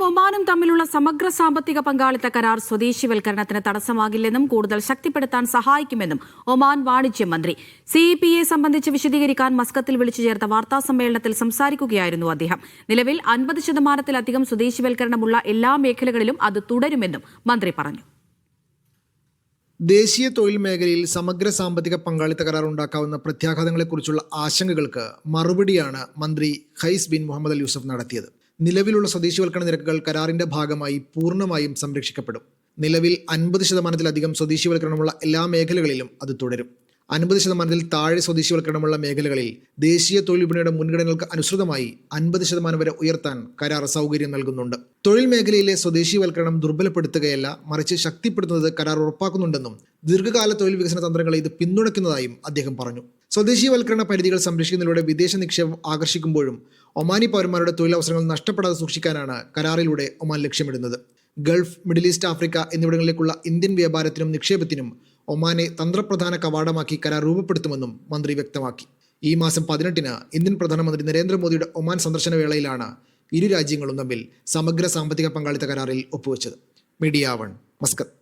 ഒമാനും തമ്മിലുള്ള സമഗ്ര സാമ്പത്തിക പങ്കാളിത്ത കരാർ സ്വദേശിവൽക്കരണത്തിന് തടസ്സമാകില്ലെന്നും കൂടുതൽ ശക്തിപ്പെടുത്താൻ സഹായിക്കുമെന്നും ഒമാൻ വാണിജ്യ മന്ത്രി. CEPയെ സംബന്ധിച്ച് വിശദീകരിക്കാൻ മസ്കത്തിൽ വിളിച്ചു ചേർത്ത വാർത്താസമ്മേളനത്തിൽ സംസാരിക്കുകയായിരുന്നു അദ്ദേഹം. നിലവിൽ 50%-ലധികം സ്വദേശിവൽക്കരണമുള്ള എല്ലാ മേഖലകളിലും അത് തുടരുമെന്നും മന്ത്രി പറഞ്ഞു. ദേശീയ തൊഴിൽ മേഖലയിൽ സമഗ്ര സാമ്പത്തിക പങ്കാളിത്ത കരാർ ഉണ്ടാക്കാവുന്ന പ്രത്യാഘാതങ്ങളെക്കുറിച്ചുള്ള ആശങ്കകൾക്ക് മറുപടിയാണ് മന്ത്രി ഖൈസ് ബിൻ മുഹമ്മദ് അൽ യൂസഫ് നടത്തിയത്. നിലവിലുള്ള സ്വദേശിവൽക്കരണ നിരക്കുകൾ കരാറിന്റെ ഭാഗമായി പൂർണ്ണമായും സംരക്ഷിക്കപ്പെടും. നിലവിൽ 50%-ലധികം സ്വദേശിവൽക്കരണമുള്ള എല്ലാ മേഖലകളിലും അത് തുടരും. 50%-ൽ താഴെ സ്വദേശിവൽക്കരണമുള്ള മേഖലകളിൽ ദേശീയ തൊഴിൽ വിപണിയുടെ മുൻഗണനകൾക്ക് അനുസൃതമായി 50% വരെ ഉയർത്താൻ കരാർ സൗകര്യം നൽകുന്നുണ്ട്. തൊഴിൽ മേഖലയിലെ സ്വദേശിവൽക്കരണം ദുർബലപ്പെടുത്തുകയല്ല, മറിച്ച് ശക്തിപ്പെടുത്തുന്നത് കരാർ ഉറപ്പാക്കുന്നുണ്ടെന്നും ദീർഘകാല തൊഴിൽ വികസന തന്ത്രങ്ങളെ ഇത് പിന്തുണയ്ക്കുന്നതായും അദ്ദേഹം പറഞ്ഞു. സ്വദേശിവൽക്കരണ പരിധികൾ സംരക്ഷിക്കുന്നതിലൂടെ വിദേശ നിക്ഷേപം ആകർഷിക്കുമ്പോഴും ഒമാനി പൗരന്മാരുടെ തൊഴിലവസരങ്ങൾ നഷ്ടപ്പെടാതെ സൂക്ഷിക്കാനാണ് കരാറിലൂടെ ഒമാൻ ലക്ഷ്യമിടുന്നത്. ഗൾഫ്, മിഡിൽ ഈസ്റ്റ്, ആഫ്രിക്ക എന്നിവിടങ്ങളിലേക്കുള്ള ഇന്ത്യൻ വ്യാപാരത്തിനും നിക്ഷേപത്തിനും ഒമാനെ തന്ത്രപ്രധാന കവാടമാക്കി കരാർ രൂപപ്പെടുത്തുമെന്നും മന്ത്രി വ്യക്തമാക്കി. ഈ മാസം 18-ന് ഇന്ത്യൻ പ്രധാനമന്ത്രി നരേന്ദ്രമോദിയുടെ ഒമാൻ സന്ദർശന വേളയിലാണ് ഇരു രാജ്യങ്ങളും തമ്മിൽ സമഗ്ര സാമ്പത്തിക പങ്കാളിത്ത കരാറിൽ ഒപ്പുവെച്ചത്. Media 1, Muscat.